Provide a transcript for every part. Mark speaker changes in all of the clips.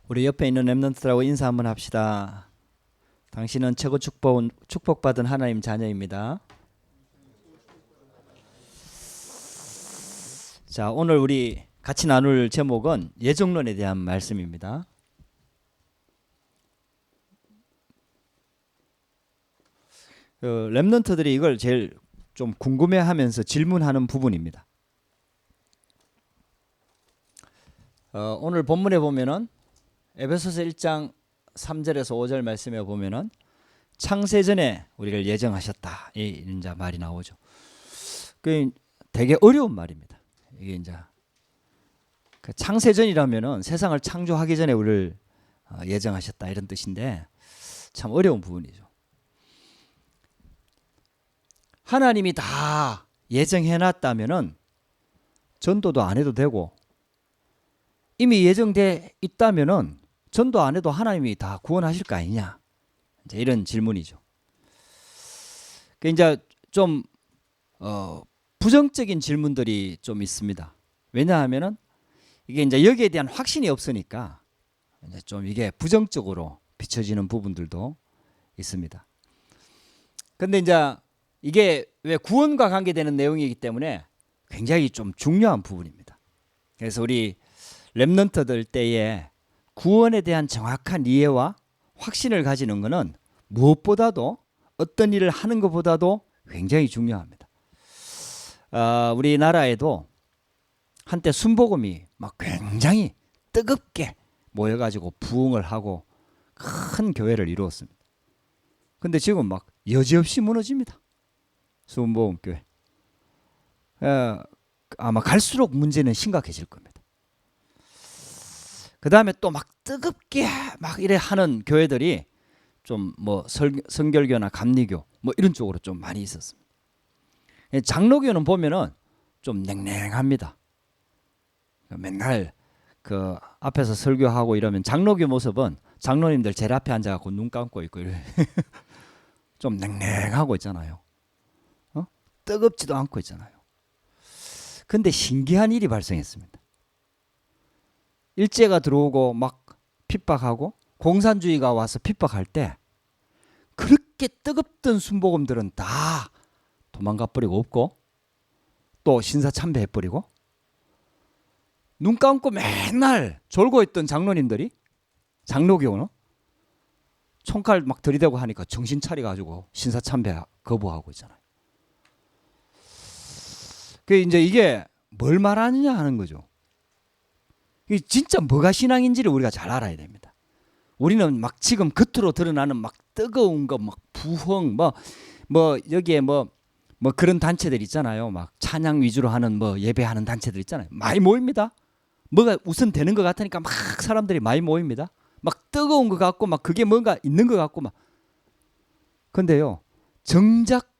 Speaker 1: 우리 옆에 있는 렘넌트들하고 인사 한번 합시다. 당신은 최고 축복받은 하나님 자녀입니다. 자, 오늘 우리 같이 나눌 제목은 예정론에 대한 말씀입니다. 렘넌트들이 이걸 제일 좀 궁금해하면서 질문하는 부분입니다. 오늘 본문에 보면은 에베소서 1장 3절에서 5절 말씀에 보면은 창세전에 우리를 예정하셨다 이런 말이 나오죠. 그 되게 어려운 말입니다. 이게 이제 그 창세전이라면은 세상을 창조하기 전에 우리를 예정하셨다 이런 뜻인데 참 어려운 부분이죠. 하나님이 다 예정해놨다면은 전도도 안 해도 되고, 이미 예정돼 있다면은 전도 안 해도 하나님이 다 구원하실 거 아니냐, 이제 이런 질문이죠. 그 이제 좀 부정적인 질문들이 좀 있습니다. 왜냐하면은 이게 이제 여기에 대한 확신이 없으니까 이제 좀 이게 부정적으로 비춰지는 부분들도 있습니다. 근데 이제 이게 왜 구원과 관계되는 내용이기 때문에 굉장히 좀 중요한 부분입니다. 그래서 우리 렘넌트들 때에 구원에 대한 정확한 이해와 확신을 가지는 것은 무엇보다도, 어떤 일을 하는 것보다도 굉장히 중요합니다. 우리나라에도 한때 순복음이 막 굉장히 뜨겁게 모여가지고 부흥을 하고 큰 교회를 이루었습니다. 근데 지금 막 여지없이 무너집니다. 순복음교회. 아마 갈수록 문제는 심각해질 겁니다. 그 다음에 또 막 뜨겁게 막 이래 하는 교회들이 좀 뭐 성결교나 감리교 뭐 이런 쪽으로 좀 많이 있었습니다. 장로교는 보면은 좀 냉랭합니다. 맨날 그 앞에서 설교하고 이러면 장로교 모습은 장로님들 제일 앞에 앉아갖고 눈 감고 있고 이래. 좀 냉랭하고 있잖아요. 뜨겁지도 않고 있잖아요. 근데 신기한 일이 발생했습니다. 일제가 들어오고 막 핍박하고 공산주의가 와서 핍박할 때 그렇게 뜨겁던 순복음들은 다 도망가 버리고 없고, 또 신사참배해버리고, 눈 감고 맨날 졸고 있던 장로님들이, 장로교는 총칼 막 들이대고 하니까 정신 차려가지고 신사참배 거부하고 있잖아요. 이제 이게 뭘 말하느냐 하는 거죠. 이게 진짜 뭐가 신앙인지를 우리가 잘 알아야 됩니다. 우리는 막 지금 겉으로 드러나는 막 뜨거운 거, 막 부흥, 뭐 여기에 뭐 그런 단체들 있잖아요. 막 찬양 위주로 하는 뭐 예배하는 단체들 있잖아요. 많이 모입니다. 뭐가 우선 되는 것 같으니까 막 사람들이 많이 모입니다. 막 뜨거운 것 같고 막 그게 뭔가 있는 것 같고 막. 근데요, 정작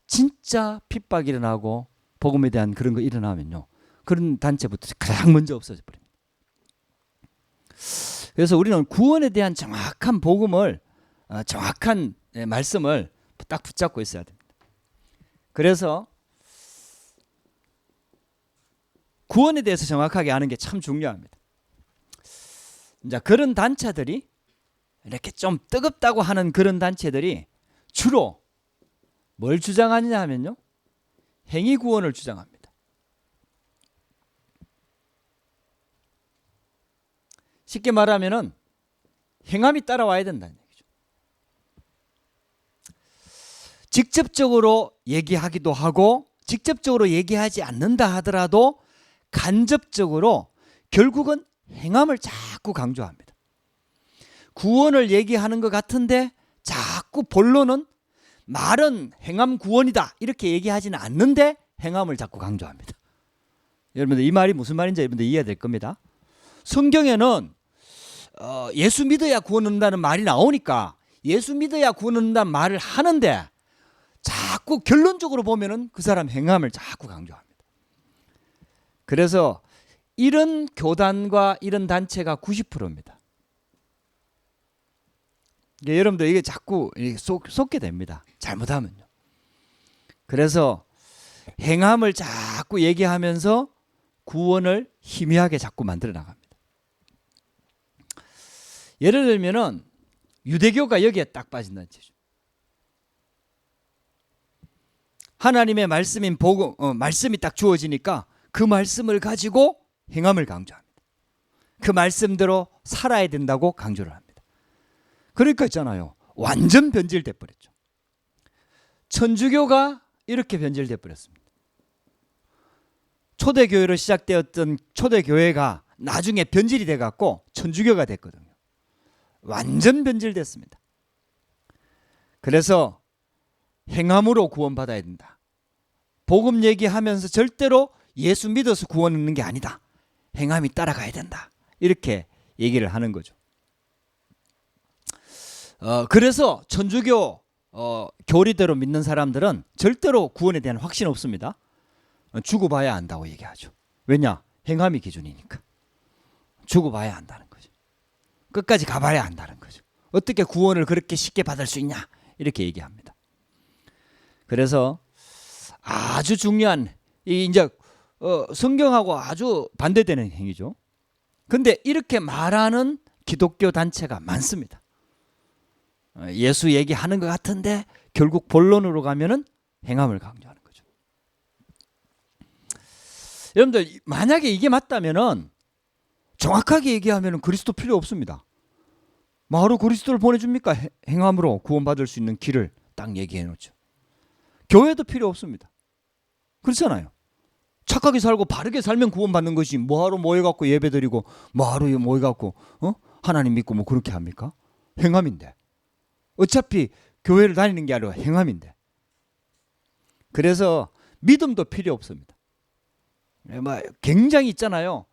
Speaker 1: 진짜 핍박이 일어나고 복음에 대한 그런 거 일어나면요, 그런 단체부터 가장 먼저 없어져 버립니다. 그래서 우리는 구원에 대한 정확한 복음을, 정확한 말씀을 딱 붙잡고 있어야 됩니다. 그래서 구원에 대해서 정확하게 아는 게 참 중요합니다. 이제 그런 단체들이, 이렇게 좀 뜨겁다고 하는 그런 단체들이 주로 뭘 주장하느냐 하면요, 행위 구원을 주장합니다. 쉽게 말하면은 행함이 따라와야 된다는 얘기죠. 직접적으로 얘기하기도 하고, 직접적으로 얘기하지 않는다 하더라도 간접적으로 결국은 행함을 자꾸 강조합니다. 구원을 얘기하는 것 같은데 자꾸 본론은 말은 행함 구원이다 이렇게 얘기하지는 않는데 행함을 자꾸 강조합니다. 여러분들 이 말이 무슨 말인지 여러분들 이해가 될 겁니다. 성경에는 예수 믿어야 구원 얻는다는 말이 나오니까 예수 믿어야 구원 얻는다는 말을 하는데, 자꾸 결론적으로 보면은 그 사람 행함을 자꾸 강조합니다. 그래서 이런 교단과 이런 단체가 90%입니다. 여러분들 이게 자꾸 쏟게 됩니다. 잘못하면요. 그래서 행함을 자꾸 얘기하면서 구원을 희미하게 자꾸 만들어 나갑니다. 예를 들면은 유대교가 여기에 딱 빠진다는 뜻이죠. 하나님의 말씀인 복음, 말씀이 딱 주어지니까 그 말씀을 가지고 행함을 강조합니다. 그 말씀대로 살아야 된다고 강조를 합니다. 그러니까 있잖아요. 완전 변질돼 버렸죠. 천주교가 이렇게 변질돼 버렸습니다. 초대교회로 시작되었던 초대교회가 나중에 변질이 돼 갖고 천주교가 됐거든요. 완전 변질됐습니다. 그래서 행함으로 구원받아야 된다. 복음 얘기하면서 절대로 예수 믿어서 구원 얻는 게 아니다. 행함이 따라가야 된다. 이렇게 얘기를 하는 거죠. 그래서 천주교 교리대로 믿는 사람들은 절대로 구원에 대한 확신 없습니다. 죽어 봐야 안다고 얘기하죠. 왜냐? 행함이 기준이니까. 죽어 봐야 안다는 거죠. 끝까지 가봐야 안다는 거죠. 어떻게 구원을 그렇게 쉽게 받을 수 있냐? 이렇게 얘기합니다. 그래서 아주 중요한 이제 성경하고 아주 반대되는 행위죠. 근데 이렇게 말하는 기독교 단체가 많습니다. 예수 얘기하는 것 같은데 결국 본론으로 가면은 행함을 강조하는 거죠. 여러분들 만약에 이게 맞다면은 정확하게 얘기하면은 그리스도 필요 없습니다. 바로 그리스도를 보내줍니까? 행함으로 구원받을 수 있는 길을 딱 얘기해 놓죠. 교회도 필요 없습니다. 그렇잖아요. 착하게 살고 바르게 살면 구원받는 것이 뭐하러 모여갖고 예배드리고 뭐하러 모여갖고 하나님 믿고 뭐 그렇게 합니까? 행함인데. 어차피 교회를 다니는 게 아니라 행함인데. 그래서 믿음도 필요 없습니다. 굉장히 있잖아요.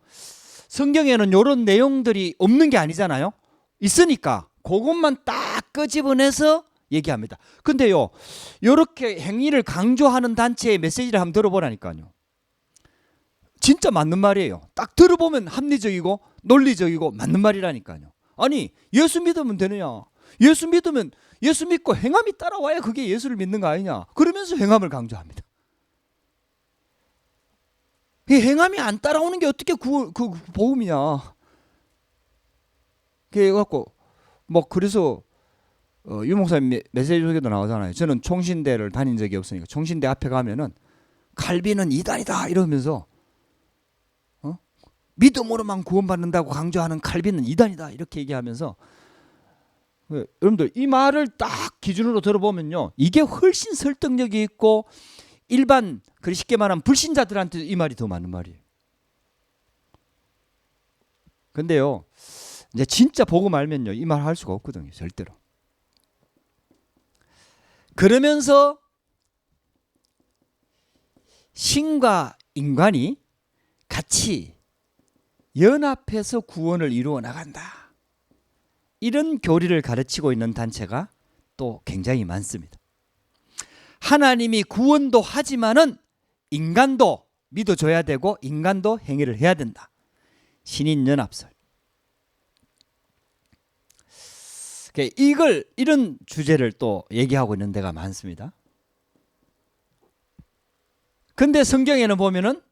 Speaker 1: 성경에는 이런 내용들이 없는 게 아니잖아요. 있으니까 그것만 딱 끄집어내서 얘기합니다. 근데요, 이렇게 행위를 강조하는 단체의 메시지를 한번 들어보라니까요. 진짜 맞는 말이에요. 딱 들어보면 합리적이고 논리적이고 맞는 말이라니까요. 아니, 예수 믿으면 되느냐? 예수 믿으면 예수 믿고 행함이 따라와야 그게 예수를 믿는 거 아니냐? 그러면서 행함을 강조합니다. 이 행함이 안 따라오는 게 어떻게 그 복음이냐? 그래갖고 그래서 유 목사님 메시지 속에도 나오잖아요. 저는 총신대를 다닌 적이 없으니까 총신대 앞에 가면은 칼빈은 이단이다 이러면서 믿음으로만 구원받는다고 강조하는 칼빈은 이단이다 이렇게 얘기하면서 여러분들 이 말을 딱 기준으로 들어보면요, 이게 훨씬 설득력이 있고 일반 쉽게 말하면 불신자들한테 이 말이 더 맞는 말이에요. 근데요, 이제 진짜 복음 알면요 이 말 할 수가 없거든요, 절대로. 그러면서 신과 인간이 같이 연합해서 구원을 이루어 나간다. 이런 교리를 가르치고 있는 단체가 또 굉장히 많습니다. 하나님이 구원도 하지만은 인간도 믿어줘야 되고 인간도 행위를 해야 된다. 신인연합설. 이런 주제를 또 얘기하고 있는 데가 많습니다. 근데 성경에는 보면은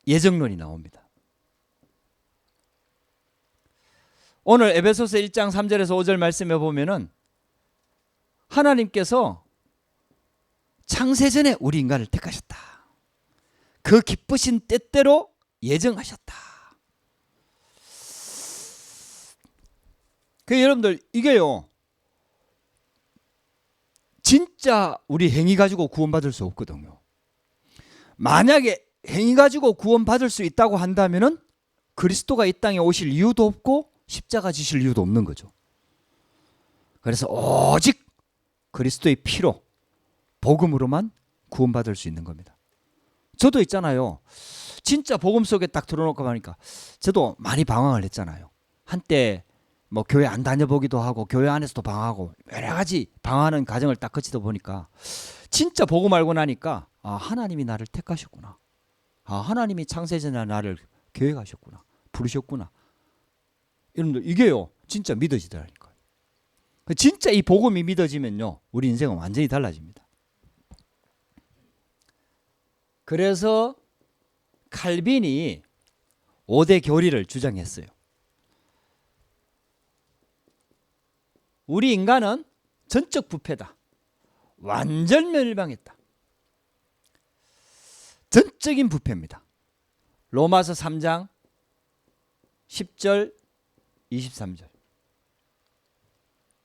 Speaker 1: 예정론이 나옵니다. 오늘 에베소서 1장 3절에서 5절 말씀에 보면은 하나님께서 창세전에 우리 인간을 택하셨다. 그 기쁘신 때때로 예정하셨다. 여러분들 이게요, 진짜 우리 행위 가지고 구원받을 수 없거든요. 만약에 행위 가지고 구원받을 수 있다고 한다면은 그리스도가 이 땅에 오실 이유도 없고 십자가 지실 이유도 없는 거죠. 그래서 오직 그리스도의 피로 복음으로만 구원받을 수 있는 겁니다. 저도 있잖아요. 진짜 복음 속에 딱 들어놓고 보니까 저도 많이 방황을 했잖아요. 한때 교회 안 다녀보기도 하고 교회 안에서도 방황하고 여러 가지 방황하는 과정을 딱 거치다 보니까 진짜 복음 알고 나니까 하나님이 나를 택하셨구나. 하나님이 창세전에 나를 계획하셨구나. 부르셨구나. 여러분들 이게요 진짜 믿어지더라니까요. 진짜 이 복음이 믿어지면요 우리 인생은 완전히 달라집니다. 그래서 칼빈이 5대 교리를 주장했어요. 우리 인간은 전적 부패다. 완전 멸망했다. 전적인 부패입니다. 로마서 3장 10절 23절.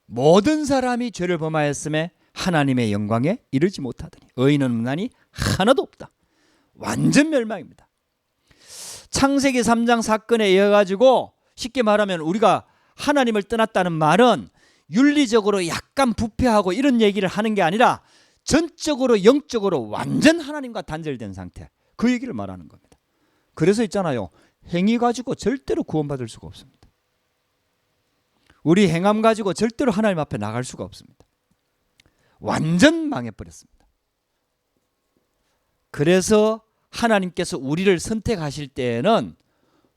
Speaker 1: 모든 사람이 죄를 범하였음에 하나님의 영광에 이르지 못하더니 의인은 없나니 하나도 없다. 완전 멸망입니다. 창세기 3장 사건에 의해 가지고 쉽게 말하면 우리가 하나님을 떠났다는 말은 윤리적으로 약간 부패하고 이런 얘기를 하는 게 아니라 전적으로 영적으로 완전 하나님과 단절된 상태, 그 얘기를 말하는 겁니다. 그래서 있잖아요, 행위 가지고 절대로 구원받을 수가 없습니다. 우리 행함 가지고 절대로 하나님 앞에 나갈 수가 없습니다. 완전 망해버렸습니다. 그래서 하나님께서 우리를 선택하실 때에는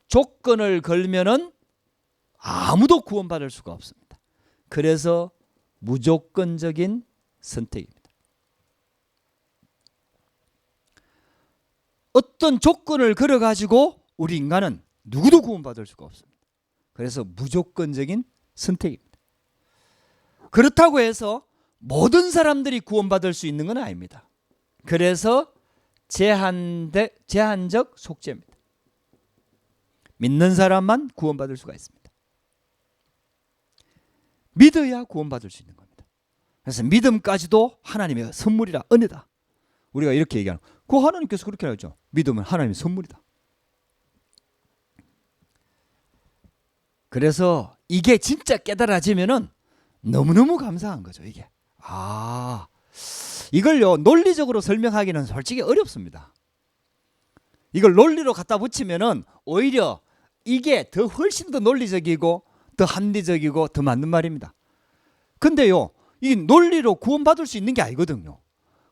Speaker 1: 조건을 걸면은 아무도 구원받을 수가 없습니다. 그래서 무조건적인 선택입니다. 어떤 조건을 걸어가지고 우리 인간은 누구도 구원받을 수가 없습니다. 그래서 무조건적인 선택입니다. 그렇다고 해서 모든 사람들이 구원받을 수 있는 건 아닙니다. 그래서 제한적 속죄입니다. 믿는 사람만 구원받을 수가 있습니다. 믿어야 구원받을 수 있는 겁니다. 그래서 믿음까지도 하나님의 선물이라, 은혜다. 우리가 이렇게 얘기하는 거예요. 그 하나님께서 그렇게 하죠. 믿음은 하나님의 선물이다. 그래서 이게 진짜 깨달아지면은 너무너무 감사한 거죠. 이게 이걸요 논리적으로 설명하기는 솔직히 어렵습니다. 이걸 논리로 갖다 붙이면은 오히려 이게 더 훨씬 더 논리적이고 더 합리적이고 더 맞는 말입니다. 근데요, 이 논리로 구원받을 수 있는 게 아니거든요.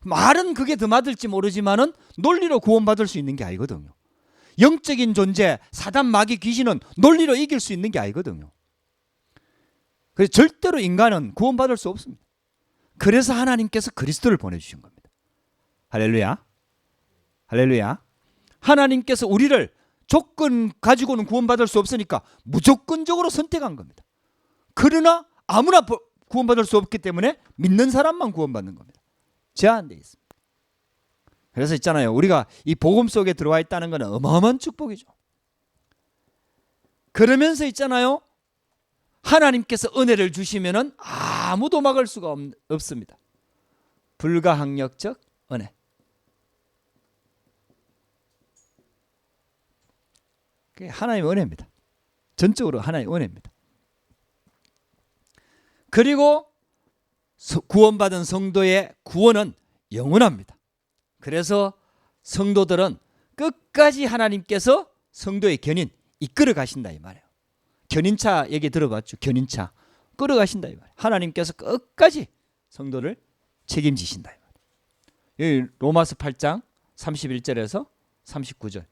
Speaker 1: 말은 그게 더 맞을지 모르지만은 논리로 구원받을 수 있는 게 아니거든요. 영적인 존재, 사단, 마귀, 귀신은 논리로 이길 수 있는 게 아니거든요. 그래서 절대로 인간은 구원받을 수 없습니다. 그래서 하나님께서 그리스도를 보내주신 겁니다. 할렐루야. 할렐루야. 하나님께서 우리를 조건 가지고는 구원받을 수 없으니까 무조건적으로 선택한 겁니다. 그러나 아무나 구원받을 수 없기 때문에 믿는 사람만 구원받는 겁니다. 제한되어 있습니다. 그래서 있잖아요, 우리가 이 복음 속에 들어와 있다는 것은 어마어마한 축복이죠. 그러면서 있잖아요, 하나님께서 은혜를 주시면은 아무도 막을 수가 없습니다. 불가항력적 은혜. 그게 하나님의 은혜입니다. 전적으로 하나님의 은혜입니다. 그리고 구원받은 성도의 구원은 영원합니다. 그래서 성도들은 끝까지 하나님께서 성도의 견인 이끌어 가신다 이 말이에요. 견인차 얘기 들어봤죠? 견인차 끌어가신다 이 말이에요. 하나님께서 끝까지 성도를 책임지신다 이 말이에요. 여기 로마서 8장 31절에서 39절.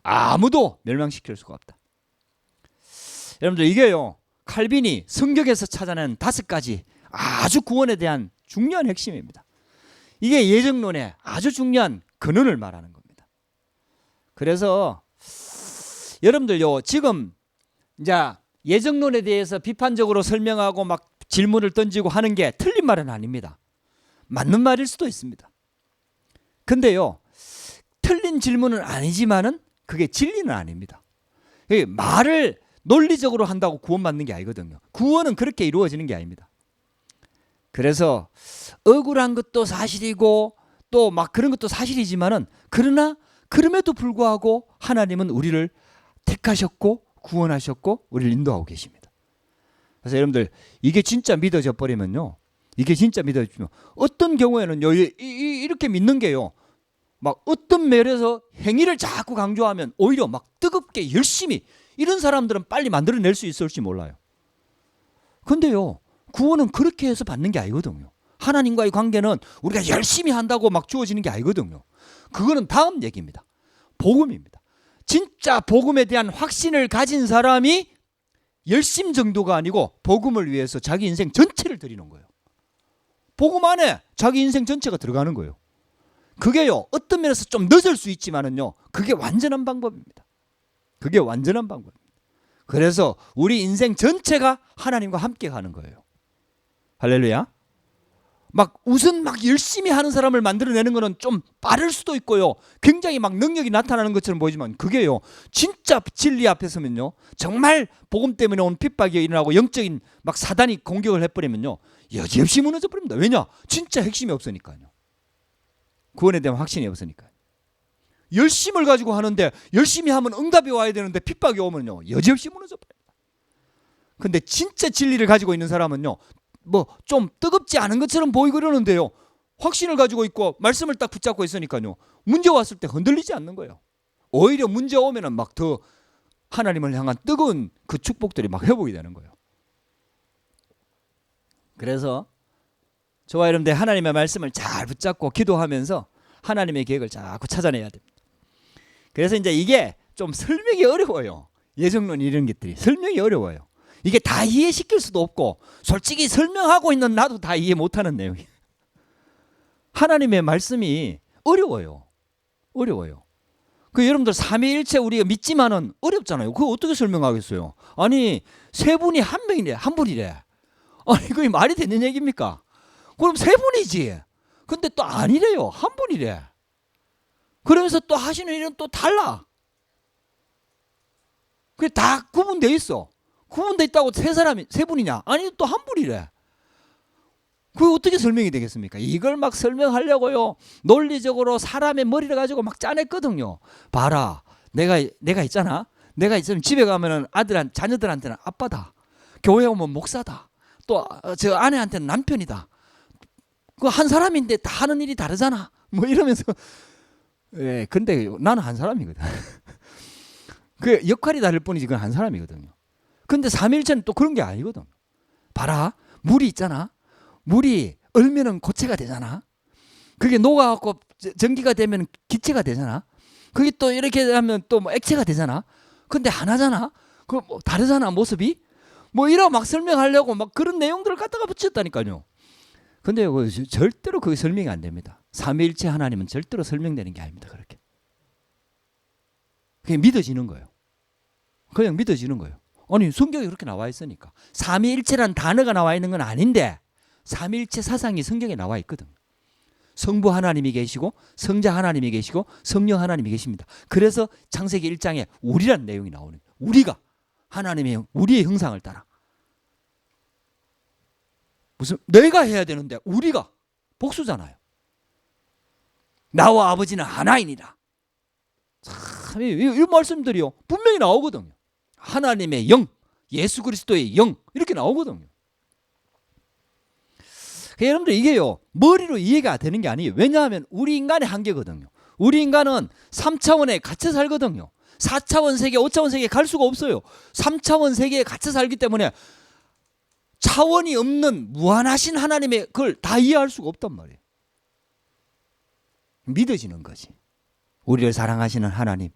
Speaker 1: 아무도 멸망시킬 수가 없다. 여러분들 이게요, 칼빈이 성경에서 찾아낸 5가지 아주 구원에 대한 중요한 핵심입니다. 이게 예정론의 아주 중요한 근원을 말하는 겁니다. 그래서 여러분들요, 지금 이제 예정론에 대해서 비판적으로 설명하고 막 질문을 던지고 하는 게 틀린 말은 아닙니다. 맞는 말일 수도 있습니다. 근데요, 틀린 질문은 아니지만은 그게 진리는 아닙니다. 말을 논리적으로 한다고 구원받는 게 아니거든요. 구원은 그렇게 이루어지는 게 아닙니다. 그래서 억울한 것도 사실이고 또 막 그런 것도 사실이지만은 그러나 그럼에도 불구하고 하나님은 우리를 택하셨고 구원하셨고 우리를 인도하고 계십니다. 그래서 여러분들 이게 진짜 믿어져 버리면요, 이게 진짜 믿어지면 어떤 경우에는요 이렇게 믿는 게요, 막 어떤 면에서 행위를 자꾸 강조하면 오히려 막 뜨겁게 열심히 이런 사람들은 빨리 만들어낼 수 있을지 몰라요. 근데요, 구원은 그렇게 해서 받는 게 아니거든요. 하나님과의 관계는 우리가 열심히 한다고 막 주어지는 게 아니거든요. 그거는 다음 얘기입니다. 복음입니다. 진짜 복음에 대한 확신을 가진 사람이 열심 정도가 아니고 복음을 위해서 자기 인생 전체를 드리는 거예요. 복음 안에 자기 인생 전체가 들어가는 거예요. 그게요, 어떤 면에서 좀 늦을 수 있지만은요, 그게 완전한 방법입니다. 그게 완전한 방법입니다. 그래서 우리 인생 전체가 하나님과 함께 가는 거예요. 할렐루야. 막 우선 막 열심히 하는 사람을 만들어내는 거는 좀 빠를 수도 있고요. 굉장히 막 능력이 나타나는 것처럼 보이지만 그게요. 진짜 진리 앞에 서면요. 정말 복음 때문에 온 핍박이 일어나고 영적인 막 사단이 공격을 해버리면요. 여지없이 무너져 버립니다. 왜냐? 진짜 핵심이 없으니까요. 구원에 대한 확신이 없으니까요. 열심을 가지고 하는데 열심히 하면 응답이 와야 되는데 핍박이 오면요. 여지없이 무너져 버립니다. 근데 진짜 진리를 가지고 있는 사람은요. 뭐 좀 뜨겁지 않은 것처럼 보이고 그러는데요. 확신을 가지고 있고 말씀을 딱 붙잡고 있으니까요. 문제 왔을 때 흔들리지 않는 거예요. 오히려 문제 오면은 막 더 하나님을 향한 뜨거운 그 축복들이 막 회복이 되는 거예요. 그래서 저와 여러분들 하나님의 말씀을 잘 붙잡고 기도하면서 하나님의 계획을 자꾸 찾아내야 됩니다. 그래서 이제 이게 좀 설명이 어려워요. 예정론 이런 것들이 설명이 어려워요. 이게 다 이해시킬 수도 없고 솔직히 설명하고 있는 나도 다 이해 못하는 내용이에요. 하나님의 말씀이 어려워요. 어려워요. 그 여러분들 삼위일체 우리가 믿지만은 어렵잖아요. 그거 어떻게 설명하겠어요? 아니 세 분이 한 명이래, 한 분이래. 아니 그게 말이 되는 얘기입니까? 그럼 세 분이지. 근데 또 아니래요. 한 분이래. 그러면서 또 하시는 일은 또 달라. 그게 다 구분돼 있어. 구분돼 있다고 세 분이냐? 아니 또 한 분이래. 그게 어떻게 설명이 되겠습니까? 이걸 막 설명하려고요. 논리적으로 사람의 머리를 가지고 막 짜냈거든요. 봐라. 내가 있잖아. 내가 있으면 집에 가면은 자녀들한테는 아빠다. 교회 오면 목사다. 또 저 아내한테는 남편이다. 그 한 사람인데 다 하는 일이 다르잖아. 뭐 이러면서 예, 근데 나는 한 사람이거든. 그 역할이 다를 뿐이지 그건 한 사람이거든요. 근데 삼위일체는 또 그런 게 아니거든. 봐라. 물이 있잖아. 물이 얼면은 고체가 되잖아. 그게 녹아갖고 전기가 되면 기체가 되잖아. 그게 또 이렇게 하면 또 뭐 액체가 되잖아. 근데 하나잖아. 그 뭐 다르잖아 모습이. 뭐 이러 막 설명하려고 막 그런 내용들을 갖다가 붙였다니까요. 근데 절대로 그게 설명이 안 됩니다. 삼위일체 하나님은 절대로 설명되는 게 아닙니다. 그렇게. 그게 믿어지는 거예요. 그냥 믿어지는 거예요. 아니 성경에 그렇게 나와 있으니까. 삼위일체란 단어가 나와 있는 건 아닌데 삼위일체 사상이 성경에 나와 있거든. 성부 하나님이 계시고 성자 하나님이 계시고 성령 하나님이 계십니다. 그래서 창세기 1장에 우리란 내용이 나오는 거예요. 우리가 하나님의 우리의 형상을 따라. 무슨 내가 해야 되는데 우리가 복수잖아요. 나와 아버지는 하나이니라. 참 이 말씀들이요 분명히 나오거든요. 하나님의 영, 예수 그리스도의 영 이렇게 나오거든요. 여러분들 이게요 머리로 이해가 되는 게 아니에요. 왜냐하면 우리 인간의 한계거든요. 우리 인간은 3차원에 갇혀 살거든요. 4차원 세계, 5차원 세계에 갈 수가 없어요. 3차원 세계에 갇혀 살기 때문에 차원이 없는 무한하신 하나님의 그걸 다 이해할 수가 없단 말이에요. 믿어지는 거지. 우리를 사랑하시는 하나님,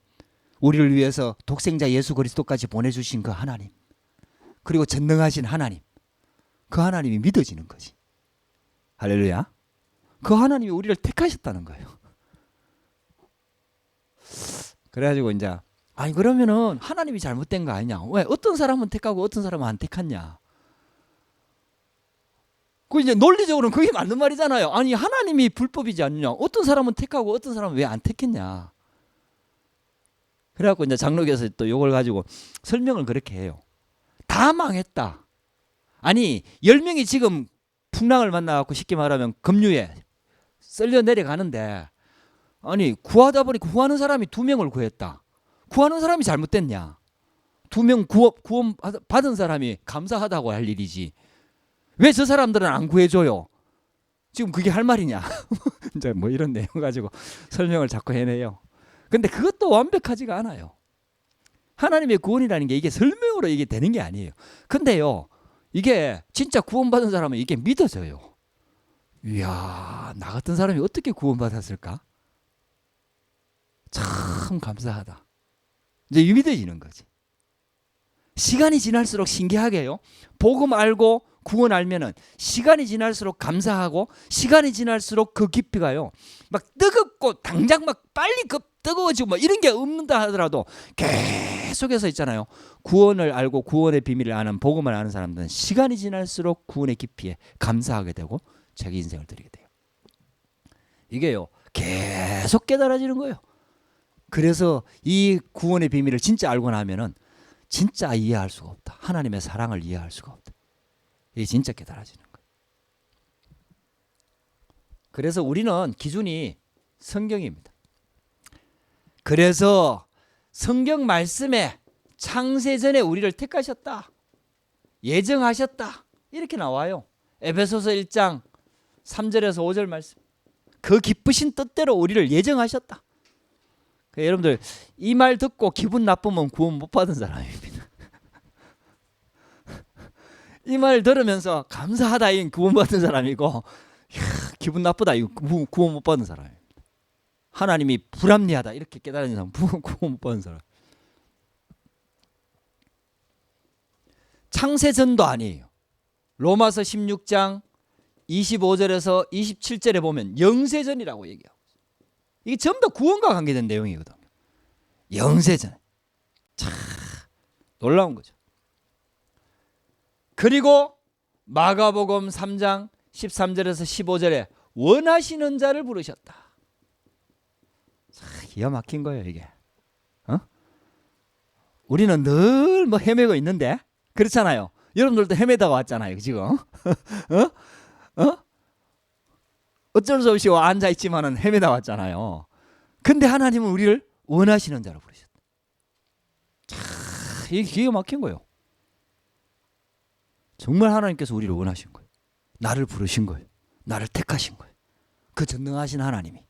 Speaker 1: 우리를 위해서 독생자 예수 그리스도까지 보내주신 그 하나님, 그리고 전능하신 하나님, 그 하나님이 믿어지는 거지. 할렐루야. 그 하나님이 우리를 택하셨다는 거예요. 그래가지고 이제 아니 그러면은 하나님이 잘못된 거 아니냐? 왜 어떤 사람은 택하고 어떤 사람은 안 택했냐? 그 이제 논리적으로는 그게 맞는 말이잖아요. 아니 하나님이 불법이지 않느냐? 어떤 사람은 택하고 어떤 사람은 왜 안 택했냐? 그래갖고 이제 장로교에서 또 이걸 가지고 설명을 그렇게 해요. 다 망했다. 아니 10명이 지금 풍랑을 만나갖고 쉽게 말하면 급류에 쓸려 내려가는데 아니 구하다 보니 구하는 사람이 2명을 구했다. 구하는 사람이 잘못됐냐? 2명 구원 받은 사람이 감사하다고 할 일이지. 왜 저 사람들은 안 구해줘요? 지금 그게 할 말이냐? 이제 뭐 이런 내용 가지고 설명을 자꾸 해내요. 근데 그것도 완벽하지가 않아요. 하나님의 구원이라는 게 이게 설명으로 이게 되는 게 아니에요. 근데요, 이게 진짜 구원받은 사람은 이게 믿어져요. 이야, 나 같은 사람이 어떻게 구원받았을까? 참 감사하다. 이제 믿어지는 거지. 시간이 지날수록 신기하게요. 복음 알고 구원 알면은 시간이 지날수록 감사하고 시간이 지날수록 그 깊이가요. 막 뜨겁고 당장 막 빨리 뜨거워지고 뭐 이런 게 없는다 하더라도 계속해서 있잖아요. 구원을 알고 구원의 비밀을 아는 복음을 아는 사람들은 시간이 지날수록 구원의 깊이에 감사하게 되고 자기 인생을 드리게 돼요. 이게요. 계속 깨달아지는 거예요. 그래서 이 구원의 비밀을 진짜 알고 나면은 진짜 이해할 수가 없다. 하나님의 사랑을 이해할 수가 없다. 이게 진짜 깨달아지는 거예요. 그래서 우리는 기준이 성경입니다. 그래서 성경 말씀에 창세전에 우리를 택하셨다. 예정하셨다. 이렇게 나와요. 에베소서 1장 3절에서 5절 말씀. 그 기쁘신 뜻대로 우리를 예정하셨다. 여러분들 이 말 듣고 기분 나쁘면 구원 못 받은 사람입니다. 이 말 들으면서 감사하다 이 구원 받은 사람이고 기분 나쁘다 이 구원 못 받은 사람입니다. 하나님이 불합리하다 이렇게 깨달은 사람 구원 못 받은 사람. 창세전도 아니에요. 로마서 16장 25절에서 27절에 보면 영세전이라고 얘기하고 있어요. 이게 전부 다 구원과 관계된 내용이거든요. 영세전. 참 놀라운 거죠. 그리고 마가복음 3장 13절에서 15절에 원하시는 자를 부르셨다. 참 기가 막힌 거예요 이게. 우리는 늘 뭐 헤매고 있는데 그렇잖아요. 여러분들도 헤매다 왔잖아요 지금. 어쩔 수 없이 앉아있지만은 헤매다 왔잖아요. 근데 하나님은 우리를 원하시는 자로 부르셨다. 참 이게 기가 막힌 거예요. 정말 하나님께서 우리를 원하신 거예요. 나를 부르신 거예요. 나를 택하신 거예요. 그 전능하신 하나님이.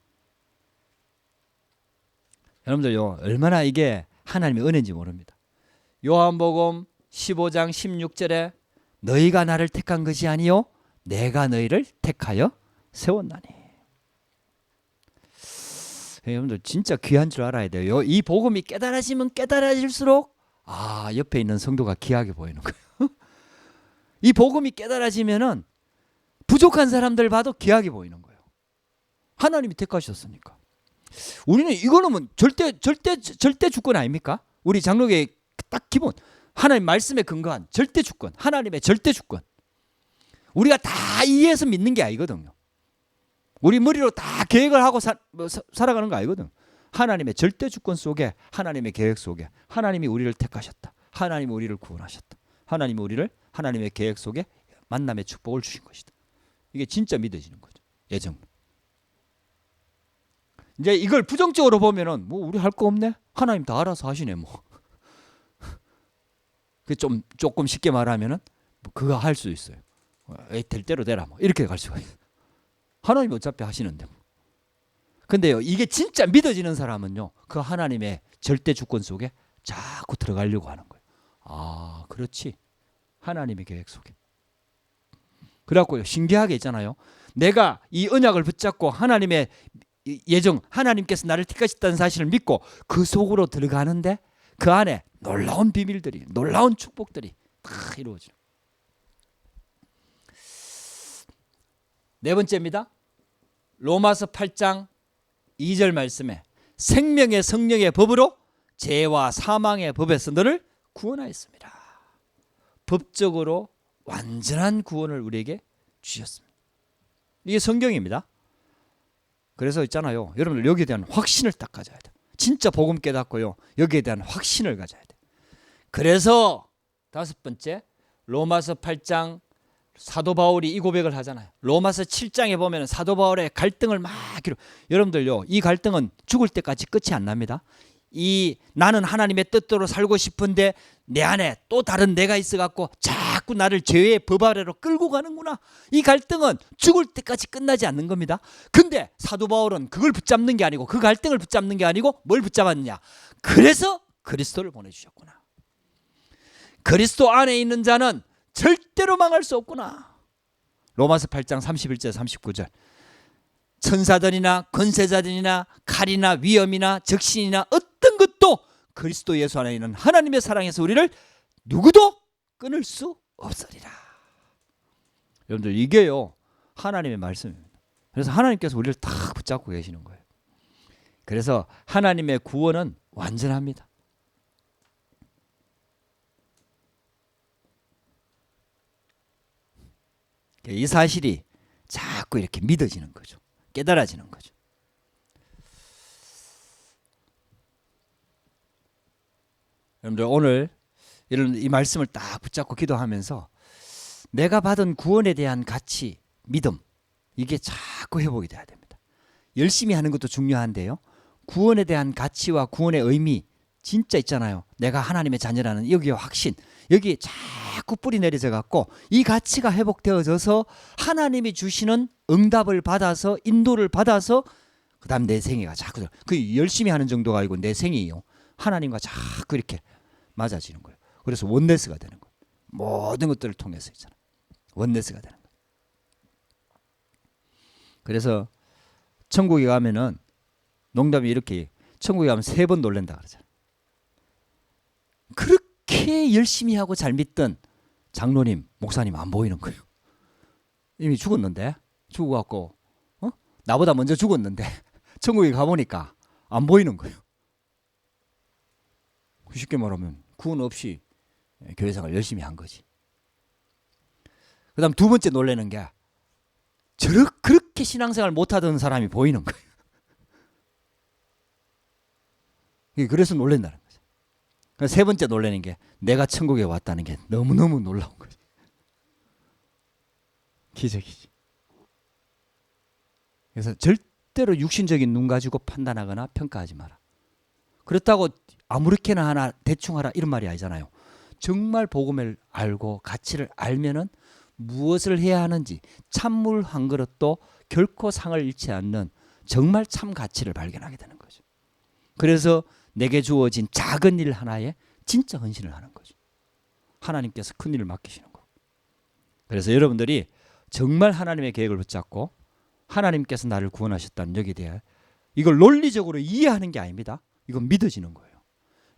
Speaker 1: 여러분들요 얼마나 이게 하나님의 은혜인지 모릅니다. 요한복음 15장 16절에 너희가 나를 택한 것이 아니요 내가 너희를 택하여 세웠나니. 여러분들 진짜 귀한 줄 알아야 돼요. 이 복음이 깨달아지면 깨달아질수록 옆에 있는 성도가 귀하게 보이는 거예요. 이 복음이 깨달아지면은 부족한 사람들 봐도 귀하게 보이는 거예요. 하나님이 택하셨으니까. 우리는 이거는 뭐 절대 주권 아닙니까? 우리 장로교의 딱 기본 하나님 말씀에 근거한 절대 주권, 하나님의 절대 주권. 우리가 다 이해해서 믿는 게 아니거든요. 우리 머리로 다 계획을 하고 살아가는 거 아니거든. 하나님의 절대 주권 속에 하나님의 계획 속에 하나님이 우리를 택하셨다. 하나님이 우리를 구원하셨다. 하나님이 우리를 하나님의 계획 속에 만남의 축복을 주신 것이다. 이게 진짜 믿어지는 거죠. 예정. 이제 이걸 부정적으로 보면은 뭐 우리 할 거 없네. 하나님 다 알아서 하시네 뭐. 그 조금 쉽게 말하면은 뭐 그거 할 수 있어요. 될 대로 되라 뭐 이렇게 갈 수가 있어요. 하나님 어차피 하시는데 뭐. 근데요 이게 진짜 믿어지는 사람은요 그 하나님의 절대 주권 속에 자꾸 들어가려고 하는 거예요. 그렇지. 하나님의 계획 속에. 그래갖고요 신기하게 있잖아요. 내가 이 언약을 붙잡고 하나님의 예정, 하나님께서 나를 택하셨다는 사실을 믿고 그 속으로 들어가는데 그 안에 놀라운 비밀들이, 놀라운 축복들이 다 이루어져요. 네 번째입니다. 로마서 8장 2절 말씀에 생명의 성령의 법으로 죄와 사망의 법에서 너를 구원하였습니다. 법적으로 완전한 구원을 우리에게 주셨습니다. 이게 성경입니다. 그래서 있잖아요. 여러분들 여기에 대한 확신을 딱 가져야 돼요. 진짜 복음 깨닫고요. 여기에 대한 확신을 가져야 돼요. 그래서 다섯 번째 로마서 8장 사도 바울이 이 고백을 하잖아요. 로마서 7장에 보면 사도 바울의 갈등을 막 여러분들요. 이 갈등은 죽을 때까지 끝이 안 납니다. 나는 하나님의 뜻대로 살고 싶은데 내 안에 또 다른 내가 있어갖고 자꾸 나를 죄의 법 아래로 끌고 가는구나. 이 갈등은 죽을 때까지 끝나지 않는 겁니다. 근데 사도 바울은 그걸 붙잡는 게 아니고 그 갈등을 붙잡는 게 아니고 뭘 붙잡았느냐. 그래서 그리스도를 보내주셨구나. 그리스도 안에 있는 자는 절대로 망할 수 없구나. 로마서 8장 31절 39절 천사들이나 권세자들이나 칼이나 위험이나 적신이나 어떤 것도 그리스도 예수 안에 있는 하나님의 사랑에서 우리를 누구도 끊을 수 없으리라. 여러분들 이게요 하나님의 말씀입니다. 그래서 하나님께서 우리를 딱 붙잡고 계시는 거예요. 그래서 하나님의 구원은 완전합니다. 이 사실이 자꾸 이렇게 믿어지는 거죠. 깨달아지는 거죠. 여러분들 오늘 이런 이 말씀을 딱 붙잡고 기도하면서 내가 받은 구원에 대한 가치, 믿음 이게 자꾸 회복이 돼야 됩니다. 열심히 하는 것도 중요한데요. 구원에 대한 가치와 구원의 의미 진짜 있잖아요. 내가 하나님의 자녀라는 여기에 확신, 여기에 자꾸 뿌리 내려져 갖고 이 가치가 회복되어져서 하나님이 주시는 응답을 받아서 인도를 받아서 그다음 내 생애가 자꾸 그 열심히 하는 정도가 아니고 내 생이요. 하나님과 자꾸 이렇게 맞아지는 거예요. 그래서 원네스가 되는 거예요. 모든 것들을 통해서 있잖아요. 원네스가 되는 거예요. 그래서 천국에 가면은 농담이 이렇게 천국에 가면 3번 놀란다 그러잖아요. 그렇게 열심히 하고 잘 믿던 장로님, 목사님 안 보이는 거예요. 이미 죽었는데 죽어갖고 나보다 먼저 죽었는데 천국에 가보니까 안 보이는 거예요. 쉽게 말하면 구원 없이 교회생활 열심히 한 거지. 그 다음 2번째 놀라는 게 그렇게 신앙생활 못하던 사람이 보이는 거예요. 그래서 놀란다는 거죠. 3번째 놀라는 게 내가 천국에 왔다는 게 너무너무 놀라운 거지. 기적이지. 그래서 절대로 육신적인 눈 가지고 판단하거나 평가하지 마라. 그렇다고 아무렇게나 하나 대충 하라 이런 말이 아니잖아요. 정말 복음을 알고 가치를 알면은 무엇을 해야 하는지 찬물 한 그릇도 결코 상을 잃지 않는 정말 참 가치를 발견하게 되는 거죠. 그래서 내게 주어진 작은 일 하나에 진짜 헌신을 하는 거죠. 하나님께서 큰 일을 맡기시는 거고. 그래서 여러분들이 정말 하나님의 계획을 붙잡고 하나님께서 나를 구원하셨다는 여기에 대해 이걸 논리적으로 이해하는 게 아닙니다. 이건 믿어지는 거예요.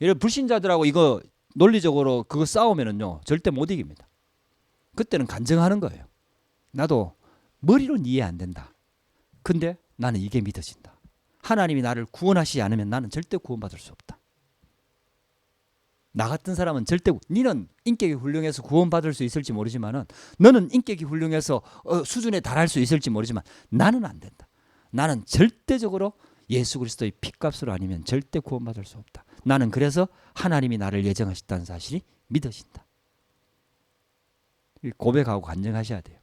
Speaker 1: 여러분 불신자들하고 이거 논리적으로 그거 싸우면은요 절대 못 이깁니다. 그때는 간증하는 거예요. 나도 머리로는 이해 안 된다. 근데 나는 이게 믿어진다. 하나님이 나를 구원하시지 않으면 나는 절대 구원받을 수 없다. 나 같은 사람은 절대 니는 인격이 훌륭해서 구원받을 수 있을지 모르지만은 너는 인격이 훌륭해서 수준에 달할 수 있을지 모르지만 나는 안 된다. 나는 절대적으로 예수 그리스도의 핏값으로 아니면 절대 구원받을 수 없다. 나는 그래서 하나님이 나를 예정하셨다는 사실이 믿어진다. 고백하고 간증하셔야 돼요.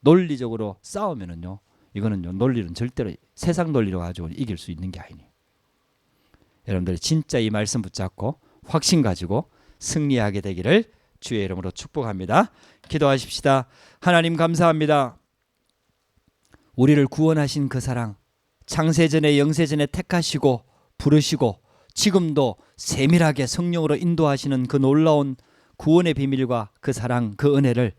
Speaker 1: 논리적으로 싸우면은요, 이거는요 논리는 절대로 세상 논리로 가지고 이길 수 있는 게 아니에요. 여러분들이 진짜 이 말씀 붙잡고 확신 가지고 승리하게 되기를 주의 이름으로 축복합니다. 기도하십시다. 하나님 감사합니다. 우리를 구원하신 그 사랑, 창세전에 영세전에 택하시고 부르시고 지금도 세밀하게 성령으로 인도하시는 그 놀라운 구원의 비밀과 그 사랑, 그 은혜를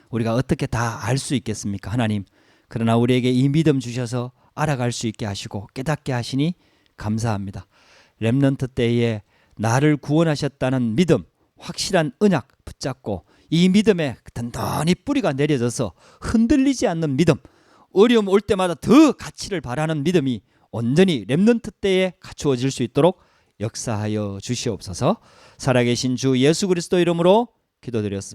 Speaker 1: 우리가 어떻게 다 알 수 있겠습니까? 하나님, 그러나 우리에게 이 믿음 주셔서 알아갈 수 있게 하시고 깨닫게 하시니 감사합니다. 렘넌트 때에 나를 구원하셨다는 믿음, 확실한 언약 붙잡고 이 믿음에 든든히 뿌리가 내려져서 흔들리지 않는 믿음, 어려움 올 때마다 더 가치를 바라는 믿음이 온전히 렘넌트 때에 갖추어질 수 있도록 역사하여 주시옵소서. 살아계신 주 예수 그리스도 이름으로 기도드렸습니다.